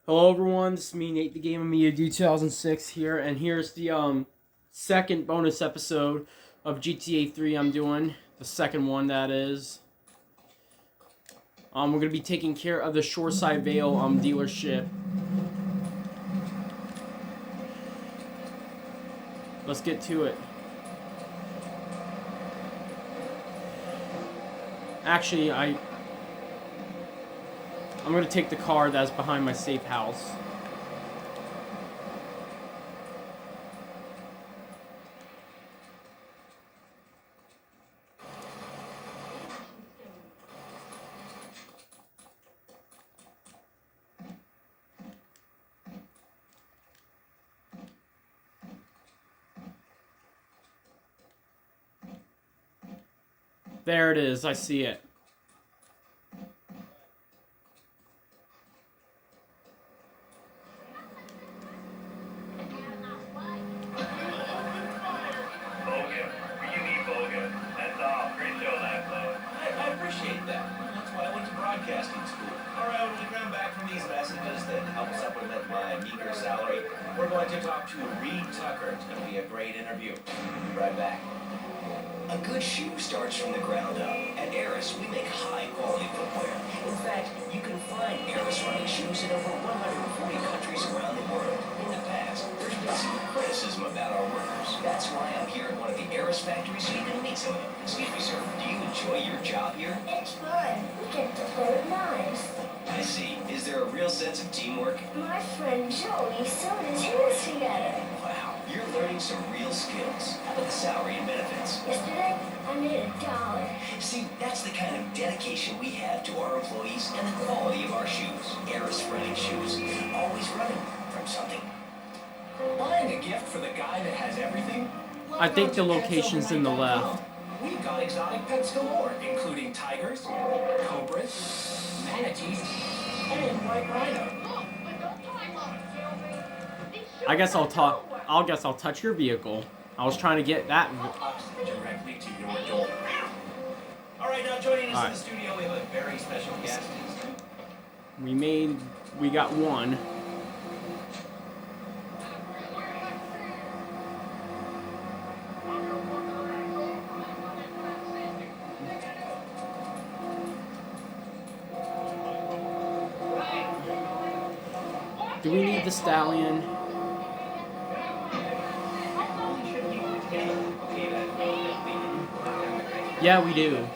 Hello everyone, this is me, Nate the Game Media 2006 here, and here's the second bonus episode of GTA 3 I'm doing. The second one, that is. We're going to be taking care of the Shoreside Vale dealership. Let's get to it. Actually, I'm going to take the car that's behind my safe house. There it is, I see it. Broadcasting school. All right, when we come back from these messages that help supplement my meager salary, we're going to talk to Reed Tucker. It's going to be a great interview. We'll be right back. A good shoe starts from the ground up. At Eris, we make high-quality footwear. In fact, you can find Eris running shoes in over 140 countries around the world. In the past, there's been some criticism about our workers. That's why I'm here at one of the Eris factories so you can meet some of them. Excuse me, sir. Do you enjoy your job here? It's fun. We get to play with knives. I see. Is there a real sense of teamwork? My friend Joey sewed his hands together. Wow, you're learning some real skills. How about the salary and benefits? Yesterday, I made $1. See, that's the kind of dedication we have to our employees and the quality of our shoes. Eris running shoes, always running from something. Buying a gift for the guy that has everything? I think the location's in the left. We've got exotic pets galore, including tigers, cobras, manatees, and white rhino. I guess I'll touch your vehicle. I was trying to get that. Directly to your door. All right, now joining us in the studio, we have a very special guest. We got one. Do we need the stallion? Yeah, we do.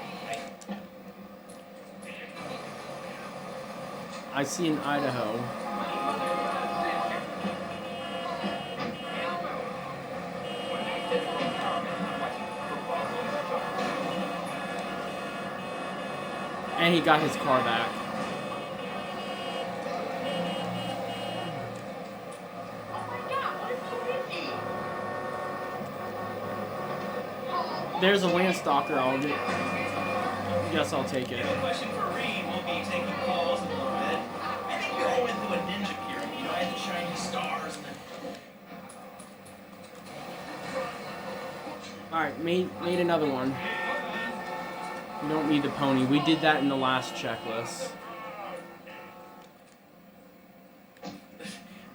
I see an Idaho. And he got his car back. There's a Landstalker. Guess I'll take it. A question for Reed. We'll be taking calls in a little bit. I think we all went through a ninja period. You know, I had the shiny stars. Alright, made another one. We don't need the pony. We did that in the last checklist.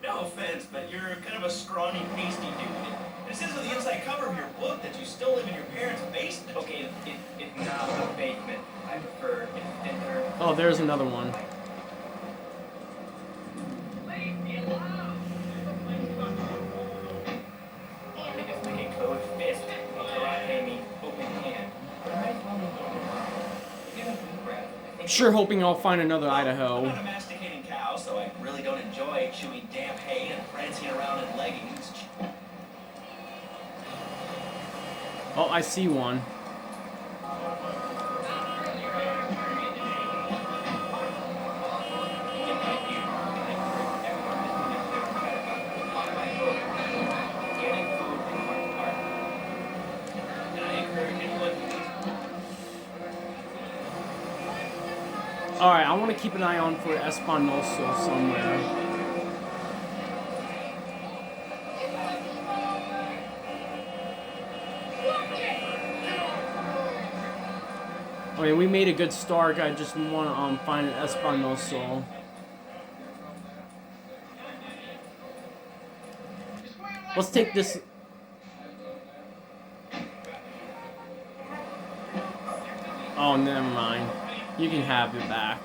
No offense, but you're kind of a scrawny, pasty dude. It says on the inside cover of your book that you still live in your parents' basement. Okay, it's not a basement. I prefer it thinner. Oh, there's another one. Niggas making code fist. Karate me open hand. Sure hoping I'll find another I'm Idaho. not a masticating cow, so I really don't enjoy chewing damp hay and prancing around in leggings. Oh, I see one. Alright, I want to keep an eye on for Espanoso somewhere. I mean, we made a good start. I just want to find an Espanoso. Let's take this. Oh, never mind. You can have it back.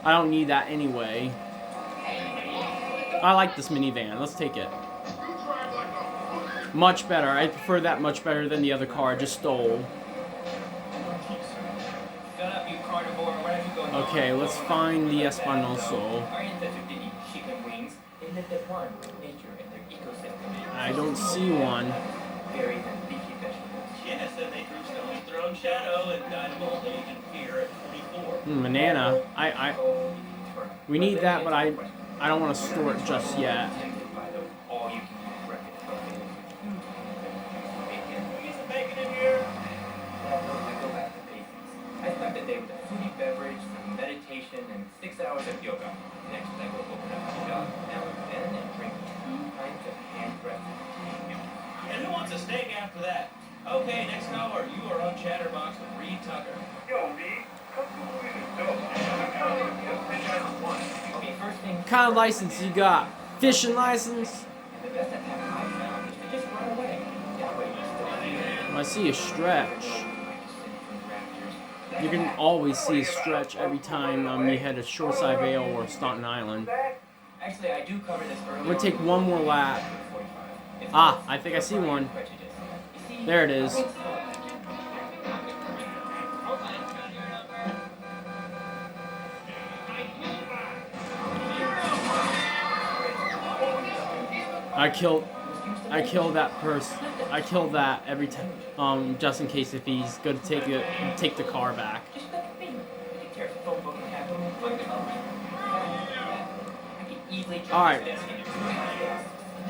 I don't need that anyway. I like this minivan. Let's take it. Much better. I prefer that much better than the other car I just stole. Okay, let's find the Espanoso. I don't see one. Yes, and they grew stone's thrown shadow and died of old age and fear at 24. Banana. We need that, but I don't want to store it just yet. Use the bacon in here. I spent the day with a fruity beverage, some meditation, and 6 hours of yoga. Next, I go open up the shop now and then and drink 2 pints of hand-pressed. And who wants a steak after that? Okay, next caller. You are on Chatterbox with Reed Tucker. Yo, Reed. Okay, first thing. What kind of license you got? Fishing license? The best attack I found is to just run away. That way you still hear. I see a stretch. You can always see a stretch every time you head to Shoreside Vale or Staunton Island. Actually, I do cover this early. I'm gonna take one more lap. Ah, I think I see one. There it is. I killed that person. I kill that every time, just in case if he's gonna take the car back. All right.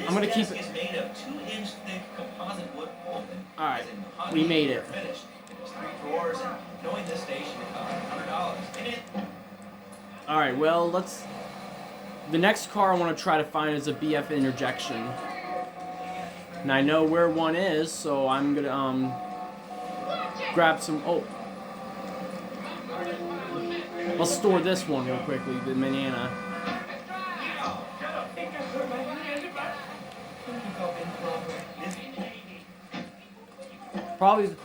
I'm gonna keep it. This desk is made of 2-inch thick composite wood pulp. All right, we made it. Finished. There's 3 drawers, and knowing this station, it cost $100. In it. All right. Well, let's. The next car I want to try to find is a BF interjection. And I know where one is, so I'm gonna grab some. Oh, let's store this one real quickly. The banana. Probably.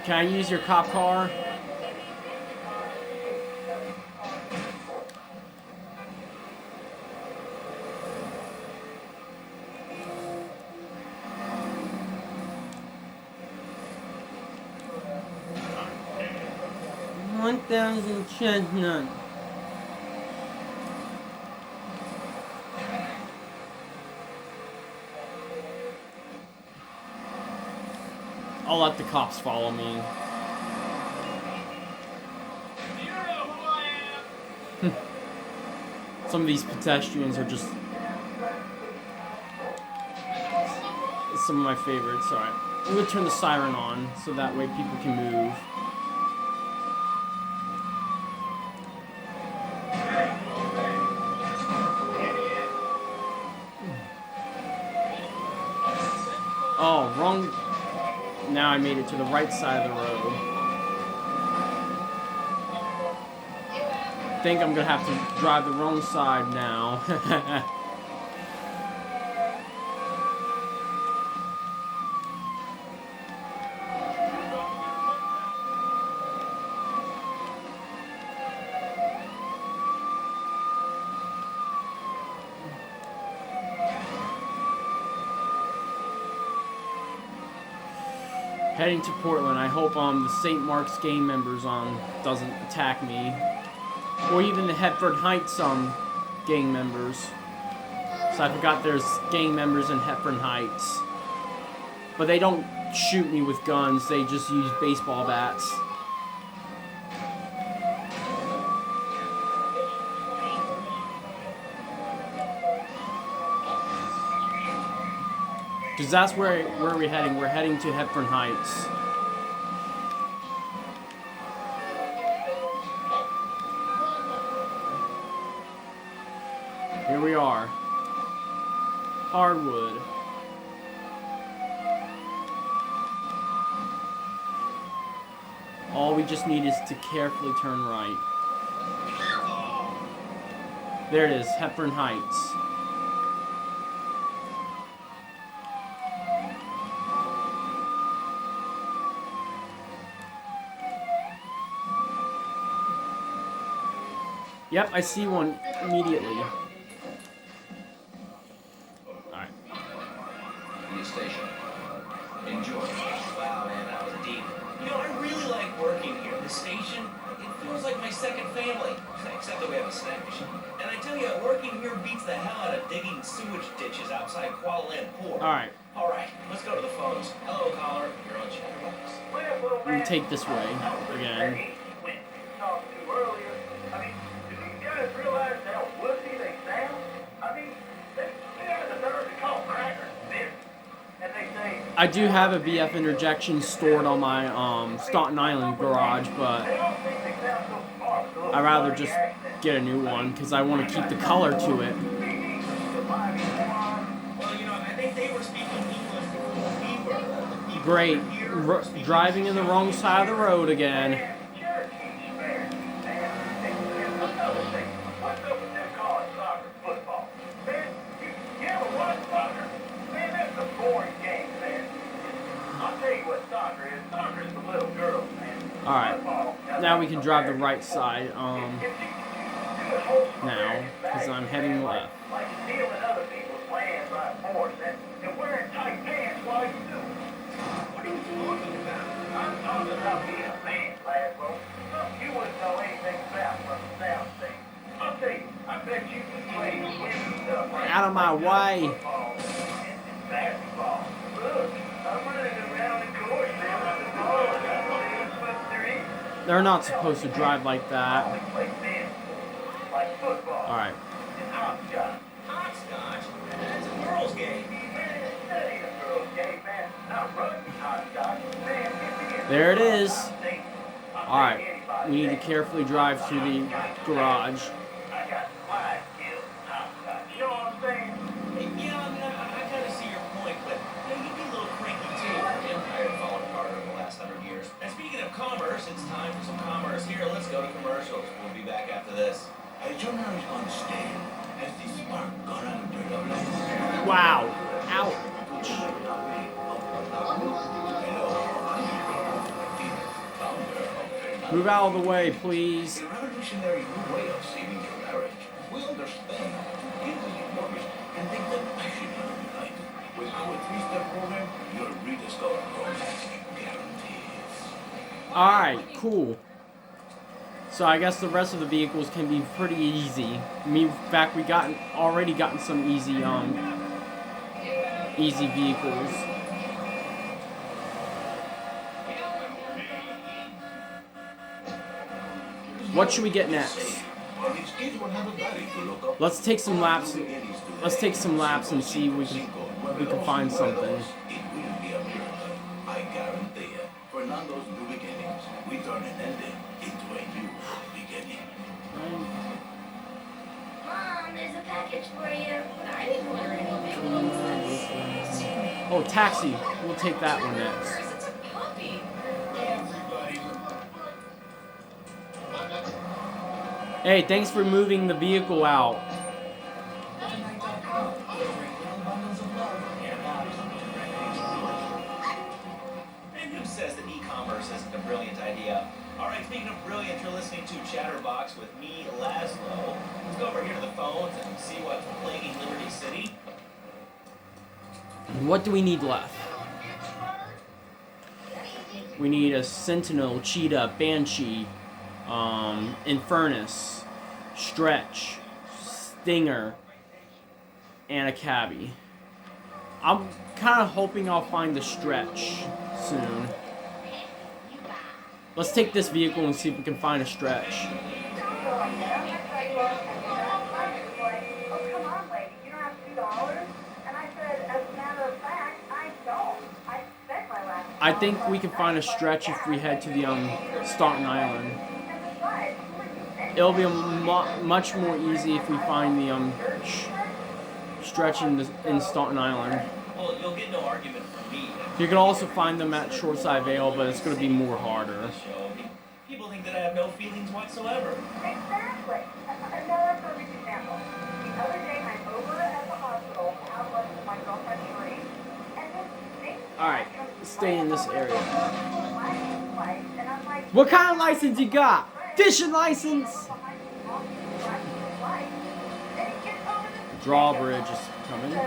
Can I use your cop car? $1,000 chestnut. I'll let the cops follow me. You know who I am. Some of these pedestrians are just some of my favorites. Alright. I'm gonna turn the siren on so that way people can move. Oh, wrong. Now I made it to the right side of the road. I think I'm gonna have to drive the wrong side now. Heading to Portland. I hope the St. Mark's gang members doesn't attack me, or even the Hepburn Heights gang members. So I forgot there's gang members in Hepburn Heights, but they don't shoot me with guns. They just use baseball bats. Because that's where we're heading. We're heading to Hepburn Heights. Here we are. Hardwood. All we just need is to carefully turn right. There it is, Hepburn Heights. Yep, I see one immediately. Alright. The station. Enjoy. Wow, man, that was deep. You know, I really like working here. The station, it feels like my second family. Except that we have a snack machine. And I tell you, working here beats the hell out of digging sewage ditches outside Kuala Lumpur. Alright. All right, let's go to the phones. Hello, caller. You're on Chatterbox. Let me take this way again. I do have a BF interjection stored on my Staunton Island garage, but I'd rather just get a new one because I want to keep the color to it. Well, you know, I think they were speaking English before we were. Great. Driving in the wrong side of the road again. Alright, now we can drive the right side, now, because I'm heading left. Out of my way! They're not supposed to drive like that. Alright. Hopscotch? That's a girls' game. There it is. Alright. We need to carefully drive through the garage. Yeah, I mean, I kind of see your point, but you know, you'd be a little cranky too. Empire falling apart over the last 100 years. And speaking of commerce, it's time for some commerce. Here, let's go to commercials. We'll be back after this. A journalist on stage has the spark gone under the lens. Wow. Ouch. Move out of the way, please. A revolutionary new way of saving your marriage. We understand to give the mortgage and take the passion out of life. With our 3-step program, you'll rediscover romance guarantees. Alright, cool. So I guess the rest of the vehicles can be pretty easy. In fact, we already gotten some easy easy vehicles. What should we get next? Let's take some laps. Let's take some laps and see if we can find something. It will be a miracle. I guarantee you. Fernando's new beginnings. We turn an ending into a new beginning. Mom, there's a package for you. I didn't order any big ones. Oh, taxi. We'll take that one next. It's a puppy. Hey, thanks for moving the vehicle out. And who says that e-commerce isn't a brilliant idea? All right, speaking of brilliant, you're listening to Chatterbox with me, Laszlo. Let's go over here to the phones and see what's plaguing Liberty City. What do we need left? We need a Sentinel, Cheetah, Banshee, Infernus, Stretch, Stinger, and a Cabbie. I'm kind of hoping I'll find the Stretch soon. Let's take this vehicle and see if we can find a Stretch. I think we can find a Stretch if we head to the Staunton Island. It'll be much more easy if we find the Stretch in Staunton Island. Well, you'll get no argument from me. You can also find them at Shoreside Vale, but it's going to be more harder. People think that I have no feelings whatsoever. Exactly. Another perfect example. Alright, stay in this area. What kind of license you got? Fishing license? Drawbridge is coming. You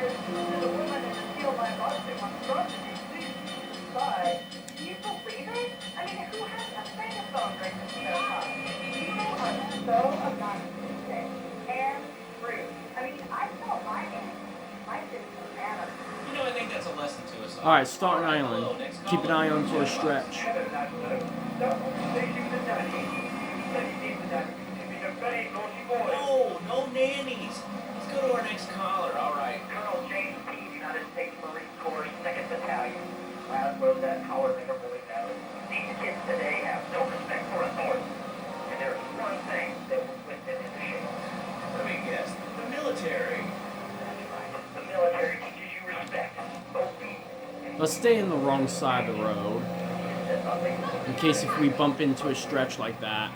know, I think that's a lesson to us all. Alright, Staten Island. Keep an eye on for a stretch. No, no nannies. Let's go to our next caller. All right. Colonel James P., United States Marine Corps, 2nd Battalion. Last word that power never really matters. These kids today have no respect for authority. And there is one thing that will put them into shape. Let me guess. The military. That's right. The military teaches you respect, obedience, and Let's stay in the wrong side of the road. In case if we bump into a stretch like that.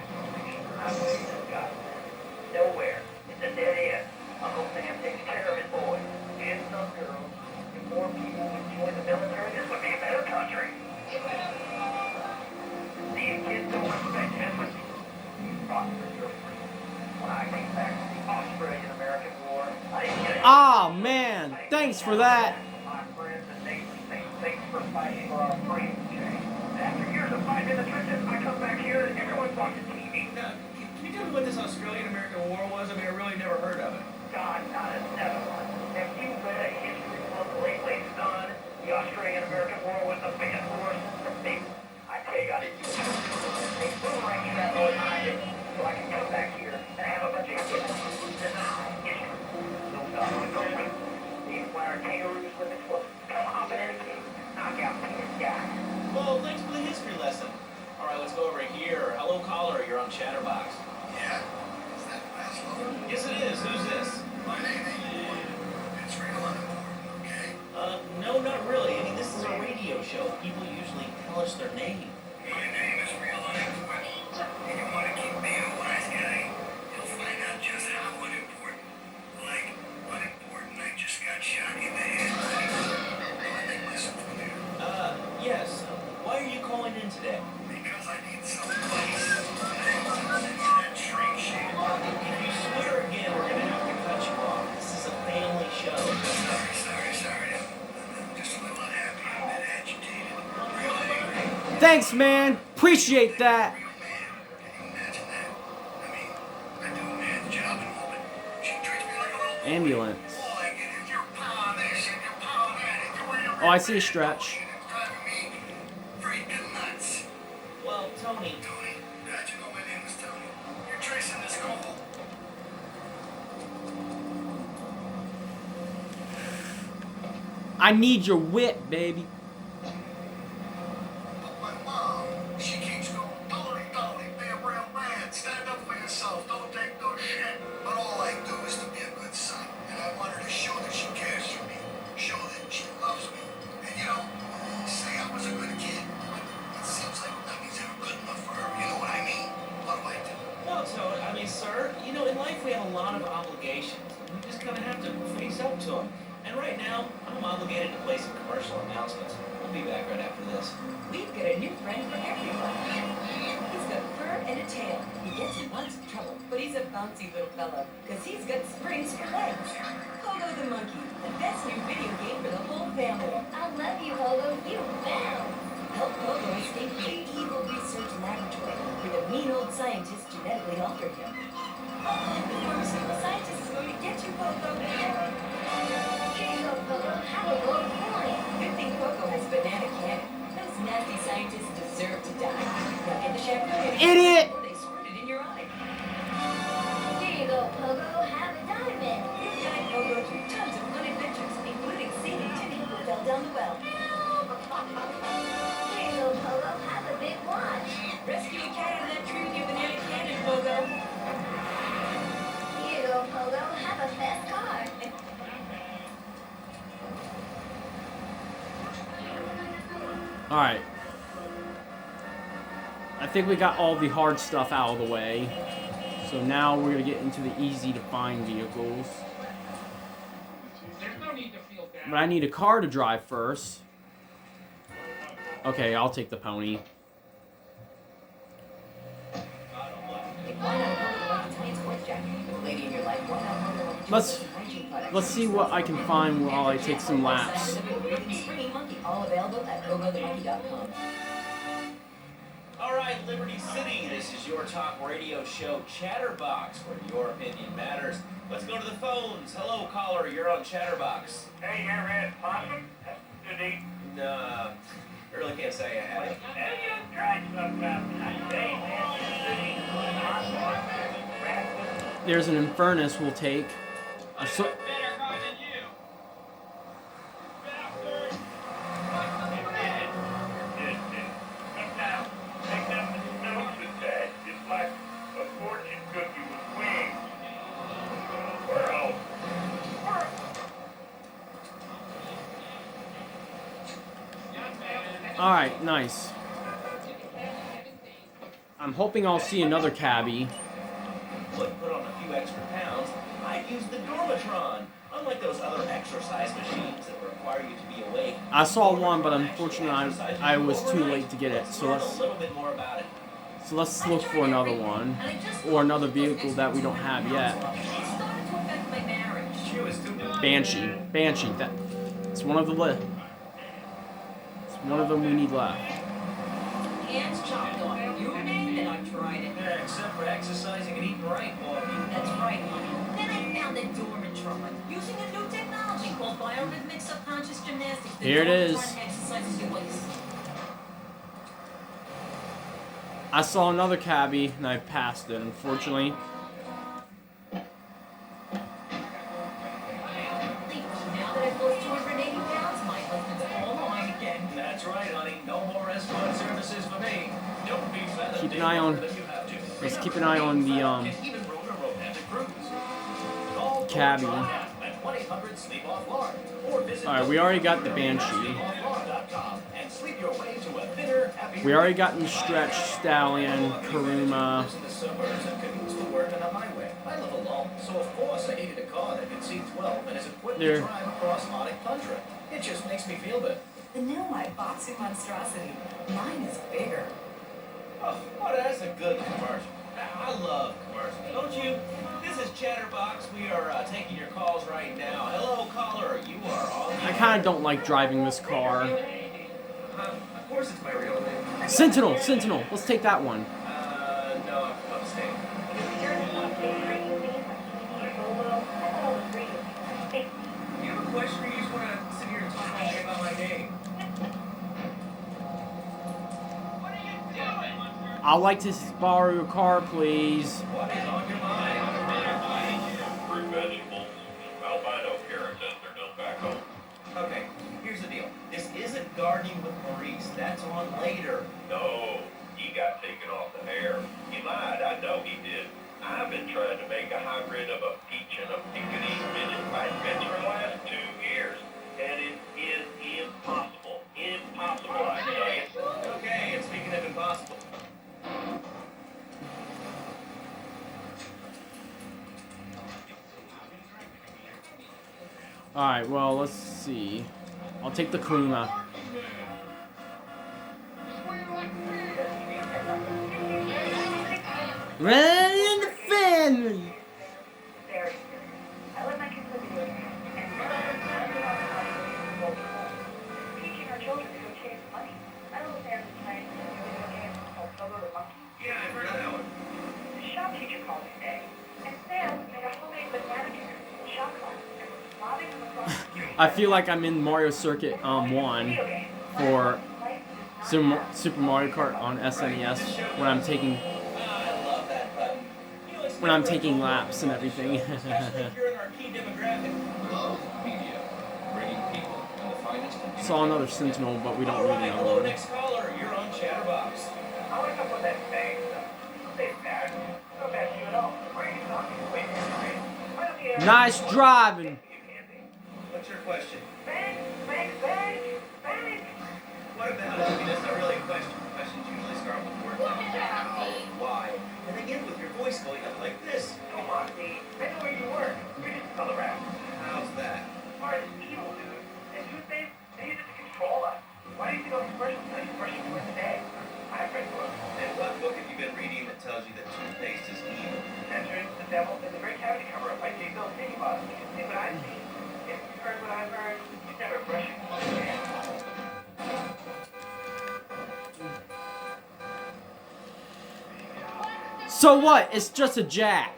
nowhere. It's a dead end. Uncle Sam takes care of his boys and some girls. If more people would join the military, this would be a better country. These kids don't respect empathy. You prospered your freedom. When I came back from the Australian-American War, I didn't get it. Ah, man. Thanks for that. My friends and neighbors say thanks for fighting for our freedom, Jay. After years of fighting in the trenches, I come back here and everyone's watching TV. Now, can you tell me what this Australian-American War was? I mean, I really never heard of it. God, not another one. Have you read a history book lately, son? The Australian-American War was the biggest war since the I tell you, I didn't do it. They boomerang you that all the time, so I can come back here and have a bunch of kids. This is history. No government. These wire kangaroos with explosives. Come hop in any case. Knock out penis guys. Well, thanks for the history lesson. All right, let's go over here. Hello, caller. You're on Chatterbox. Yeah? Is that Laszlo? Yes, it is. Who's this? My name ain't Ward. It's real unimportant, okay? No, not really. I mean, this is a radio show. People usually tell us their name. My name is real unimportant. And you want to keep being a wise guy, you'll find out just how unimportant. Like, unimportant I just got shot in the head. I think listen from there. Yes. Why are you calling in today? Because I need some place. That shrink shit. If you swear again, we're gonna have to cut you off. This is a family show. Sorry. I'm just a little unhappy. I'm a bit agitated. Real angry. Thanks, man. Appreciate that. Real man. Can you imagine that? I mean, I do a man's job and all, but she treats me like a little boy. Ambulance. Like, if you're pound this and you're pound that, and you're wearing a Oh, I see a stretch. it's driving me freaking nuts. Well, Tony, Tony, how'd you know my name was Tony? You're tracing this call. I need your wit, baby. But my mom, she keeps going, Tony, be a real man. Stand up for yourself. Don't take no shit. But all I do is to be a good son. And I want her to show that she cares for me. Show that she loves me. And you know, say I was a good kid. But it seems like nothing's ever good enough for her. You know what I mean? What do I do? no, Tony. I mean, sir. You know, in life we have a lot of obligations. We just kind of have to face up to them. And right now, I'm obligated to play some commercial announcements. We'll be back right after this. We've got a new friend for everyone. He's got fur and a tail. He gets in lots of trouble, but he's a bouncy little fellow, because he's got springs for legs. Pogo the Monkey, the best new video game for the whole family. I love you, Hogo. You bounce. Help Pogo escape the evil research laboratory where the mean old scientist genetically altered him. Uh-oh, the pharmaceutical scientist is going to get you, Pogo. Here you go, Hogo. Have a good morning. Good thing Pogo has banana cannon. Those nasty scientists deserve to die. Now get the shampoo Idiot! before they squirt it in your eye. Here you go, Pogo. Have a diamond. You've guided Pogo through tons of fun adventures, including saving Timmy who fell down the well. Here you go, Pogo. Have a big watch. Rescue a cat out of that tree with your banana cannon, Pogo. Here you go, Pogo. Have a fast car. Alright. I think we got all the hard stuff out of the way. So now we're going to get into the easy to find vehicles. There's no need to feel bad. But I need a car to drive first. Okay, I'll take the pony. Like, why not go to the Lucky Tiny Sports Jacket? With a lady in your life, why not go to the Lucky Let's- Tiny hygiene products? Let's see what I can find while I take some laps. Springy Monkey, all available at GoGoTheMonkey.com. All right, Liberty City, this is your talk radio show Chatterbox, where your opinion matters. Let's go to the phones. Hello, caller, you're on Chatterbox. Hey, you ever had possum? That's good eat. Nah, I really can't say I have. Have you tried sometimes? I say, man, you eat possum, rabbit. There's an Infernus we'll take. So, It's like a fortune cookie with wings. alright, nice. I'm hoping I'll see another cabbie. Look, put on a few extra pounds. I'd use the Dormatron. Unlike those other exercise machines that require you to be awake. I saw one, but unfortunately I was too late to get it. So Learn a little bit more about it. let's look for another one. Or another vehicle that we don't have yet. It started to affect my marriage. She was stupid. Banshee. It's one of the list. It's one of them we need left. Hands chopped off. You named it, I tried it. Yeah, except for exercising and eating right, boy. That's right, honey. Then I found the Dormatron, using a new technology called biorhythmic subconscious gymnastics. The Here it is. Dormatron exercises your waist. I saw another cabbie and I passed it, unfortunately. Now that I've lost 280 pounds, my husband's all mine again. That's right, honey. No more restaurant services for me. Don't be fat. Keep an eye on- Let's keep an eye on the cabbie. Alright, we already got the Banshee. We already got the Stretch, Stallion, Karuma. I live alone, so of course I needed a car that could seat 12 and is equipped There. to drive across Arctic tundra. It just makes me feel good. The new my boxing monstrosity. Mine is bigger. Oh, what that's a good commercial. I love commercials, don't you? This is Chatterbox. We are taking your calls right now. Hello, caller. You are on the I kind of don't like driving this car. Of course it's my real name. Sentinel. Let's take that one. No, I'm upstate. You have a question or you just want to sit here and talk all day about my name? I'd like to borrow your car, please. What is on your mind? Fruit, vegetables, albino carrots, and their tobacco. Okay, here's the deal. This isn't gardening with Maurice. That's on later. No, he got taken off the air. He lied, I know he did. I've been trying to make a hybrid of a peach and a pickaninny midget like this for the last 2 years, and it is impossible. Impossible, I tell you. Okay, and speaking of impossible. Alright, well, let's see. I'll take the Karuma. Run in the family! Very good. I let my kids live video games, and some of them have been on the hobby teaching our children to go chase money. My little Sam's playing a video game called Pogo the Monkey. Yeah, I've heard of that one. The shop teacher called today, and Sam made a homemade banana kicker in shop class and was lobbing them across the street. I feel like I'm in Mario Circuit 1 Video game. for Life is not Super Mario Kart on SNES when I'm taking I love that button. You know, it's when I'm never taking a laps and show, everything. especially if you're in our key demographic. Love media, bringing people and the finest. Saw another Sentinel, but we don't All need right, another hello, one. next caller. You're on Chatterbox. I want to come with that thing. Say that. No bad you at all. Where are you talking? Wait, why don't you Nice driving. What's your question? Bang, bang, bang, bang. What about it? I mean, that's not really a question. Questions usually start with words like how, why, and they end with your voice going up like this. Come on, Steve. I know where you work. You're just Colorado. How's that? Smart as evil, dude. And you they use it to control us. Why do you think all these commercials tell you devil in the great cavity cover-up by J. Bill City Boss. You can see what I've seen. If you've heard what I've heard, you never brush your hands. So what? It's just a jack.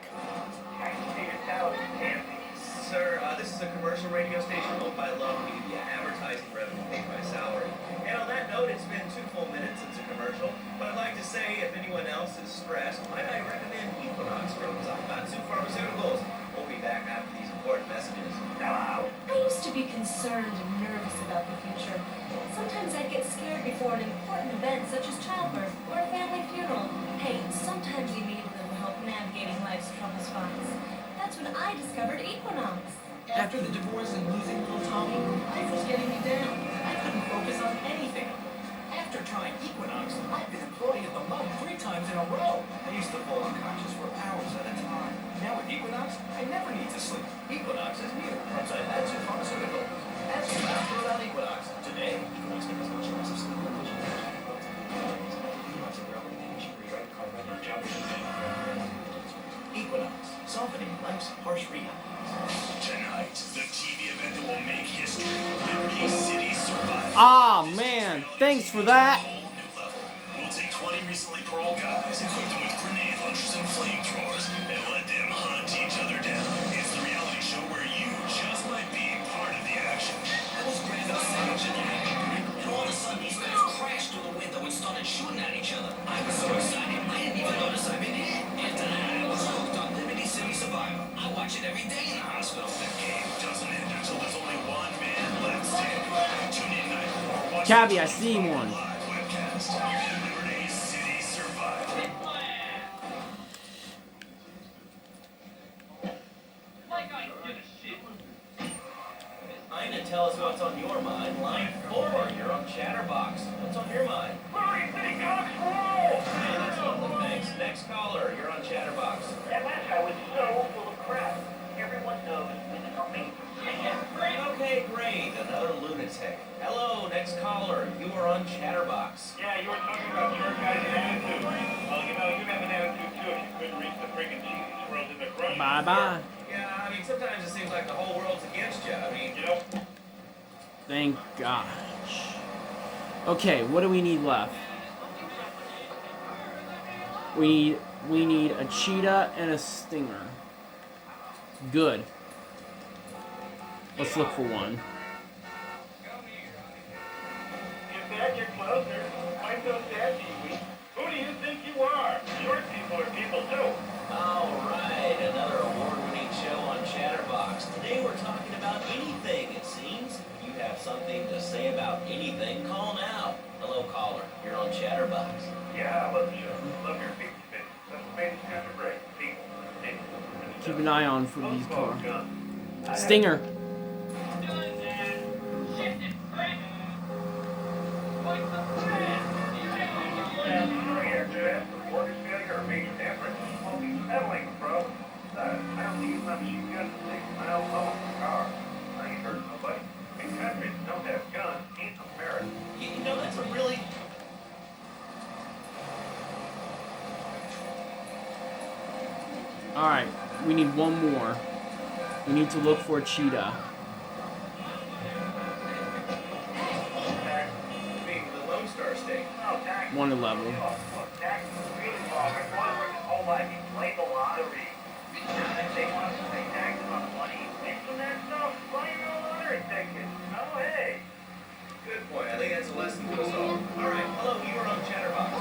Taxpayer salary, Nancy. Sir, this is a commercial radio station owned by Love Media. Advertising revenue paid by salary. And on that note, it's been 2 full minutes since a commercial. But I'd like to say, if anyone else is stressed, might I recommend Equinox from Zaibatsu Pharmaceuticals. We'll be back after these important messages. Hello. I used to be concerned and nervous about the future. Sometimes I'd get scared before an important event such as childbirth or a family funeral. Hey, sometimes you need a little help navigating life's trouble spots. That's when I discovered Equinox. After the divorce and losing little Tommy, life was getting me down. I couldn't focus on anything. After trying Equinox, I've been employed at the mug 3 times in a row. I used to fall unconscious for hours at a time. Now with Equinox, I never need to sleep. Equinox is new from Zaibatsu Pharmaceuticals. Ask your doctor about Equinox. Today, Equinox gives as much loss of sleep Equinox, softening life's harsh realities. Tonight, the TV event that will make history. Liberty City Survival. Ah, man. Thanks for that. Whole new level. We'll take 20 recently paroled guys, equip them with grenade launchers and flamethrowers, and let them hunt each other down. It's the reality show where you just might be part of the action. I was grabbing a sandwich in the happy break, and all of a sudden these guys crashed through the window and started shooting at each other. I was so excited, I didn't even notice I'd been hit. After that, I was hooked on Liberty City Survival. I watch it every day in the hospital. The game doesn't end until there's only one man left standing. Tune in night or watch Cabby, I see one. live webcast. Liberty City Survival. Ina, tell us what's on your mind. Line 4, you're on Chatterbox. What's on your mind? Liberty City Cops rule! Hey, that's lovely, thanks. Next caller, you're on Chatterbox. That last guy was so full of crap. Everyone knows this is amazing. Okay, great. Another lunatic. Hello, next caller. You are on Chatterbox. Yeah, you were talking about your guy's attitude. Well, you know, you'd have an attitude too if you couldn't reach the friggin' cheesy swirls in the grocery Bye-bye. Yeah, I mean, sometimes it seems like the whole world's against you. I mean, You know? Thank gosh. Okay, what do we need left? We need a cheetah and a stinger. Good. Let's look for one. If that you're closer, why so sad, Pee-wee? Who do you think you are? Short people are people too. all right, another award-winning show on Chatterbox. Today we're talking about anything, it seems. If you have something to say about anything, call now. Hello, caller. You're on Chatterbox. Yeah, I love the show. Love your feet, bitch. That's what made this country great. People. Keep an eye on for these cars. cars. Stinger. Organ failure or major damage. Well, he's pedaling, bro. I don't think he's not machine gun 6 miles low in the car. I ain't hurt nobody. In countries that don't have guns, ain't America. You know, that's a really... Alright, we need one more. We need to look for a cheetah. Being the Lone Star State. No, tax. One to level. Look, tax is really long. My father worked his whole life. He played the lottery. They want us to pay taxes on money. Make some of that stuff. Buy your own lottery ticket. Oh, hey. Good point. I think that's a lesson to us all. All right. Hello, you are on Chatterbox.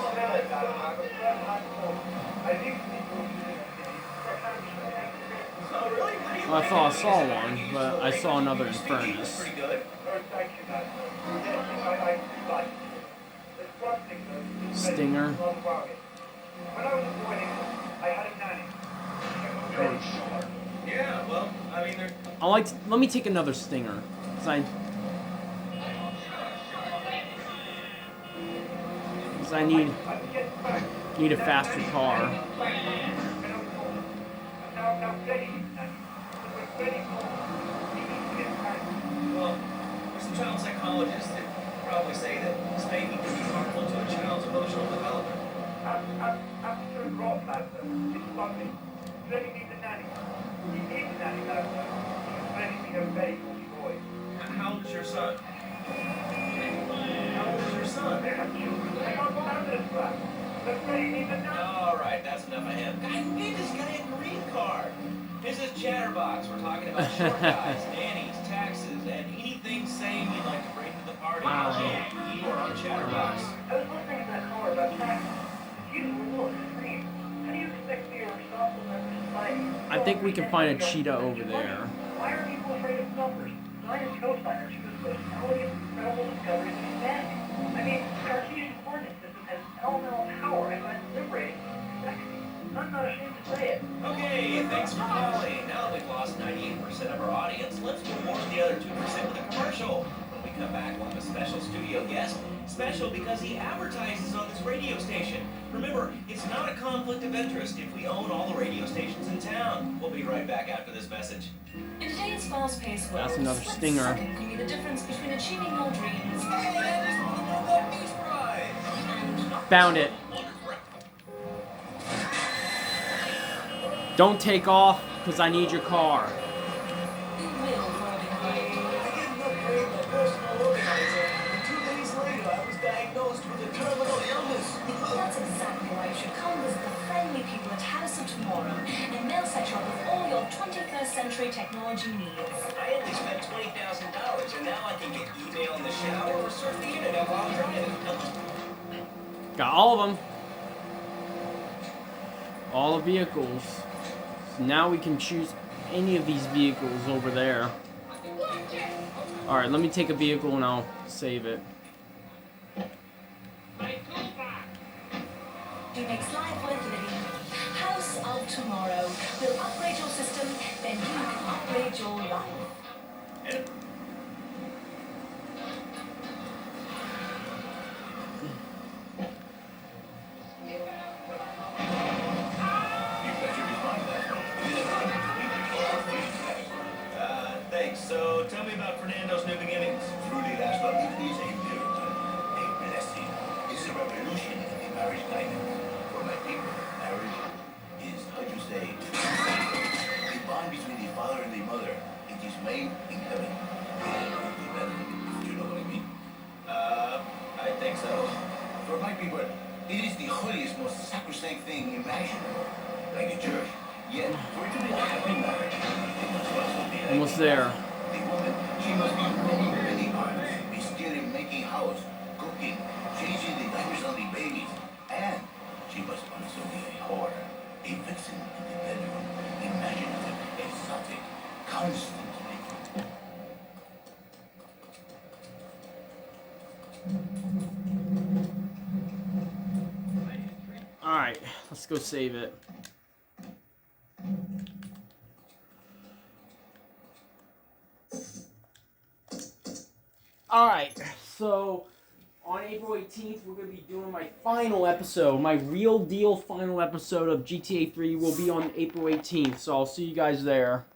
I think Oh, really? How do you Well, I like thought I it? saw Is it one, unusual but I saw range? another in Speaking was Furnace. pretty good. Stinger. When I was a boy, I had a 90. Yeah, well, I mean, they're... I like. Let me take another stinger. 'Cause I need a faster car. Well, there's some child psychologists that probably say that spanking can be harmful to a child's emotional development. I'm sure it's wrong, master. It's fucking. Let me need the class. That's what he needs to know. All right, that's enough of him. Guy, who gave this guy a green card? This is Chatterbox. We're talking about short guys, nannies, taxes, and anything saying you'd like to bring to the party. You are on Chatterbox. I was listening to that caller about taxes. You were a little extreme. How do you expect to be a responsible member of society? I think we can find a cheetah over there. Why are people afraid of numbers? Science co-signers who the most elegant, incredible discoveries of humanity. I mean, the Cartesian coordinate system has elemental power. I find it liberating. Sexy. I'm not ashamed to say it. Okay, thanks for calling. Now that we've lost 98% of our audience, let's reward the other 2% with a commercial. When we come back, we'll have a special studio guest. Special because he advertises on this radio station. Remember, it's not a conflict of interest if we own all the radio stations in town. We'll be right back after this message. In today's fast-paced world, That's another a split stinger. second can be the difference between achieving your dreams Hey, I just want to know that news prize. and not. Found it. Don't take off, because I need your car. You will fall behind. I didn't upgrade my personal organizer, and 2 days later I was diagnosed with a terminal illness. That's exactly why you should come visit the friendly people at House of Tomorrow, and they'll set you up with all your 21st century technology needs. I only spent $20,000, and now I can get email in the shower or surf the internet while I'm driving. Got all of them. All the vehicles. So now we can choose any of these vehicles over there. Alright, let me take a vehicle and I'll save it. He makes life worth living. House of Tomorrow. We'll upgrade your system, then you can upgrade your life. Thanks. So tell me about Fernando's new beginnings. Truly, last but not least, a miracle, a blessing. It's a revolution in the marriage guidance. For my people, marriage is, how do you say, the bond between the father and the mother. It is made in heaven. Do you know what I mean? I think so. For my people, it is the holiest, most sacrosanct thing imaginable, like a church. Yet, for it to be a happy marriage, it must also be like Almost there. the woman, she must be running many arms, be stealing, making house, cooking, changing the diapers on the babies, and she must also be a whore, a vixen in the bedroom, imaginative, exotic, constantly. Alright, let's go save it. Alright, so on April 18th, we're going to be doing my final episode. My real deal final episode of GTA 3 will be on April 18th, so I'll see you guys there.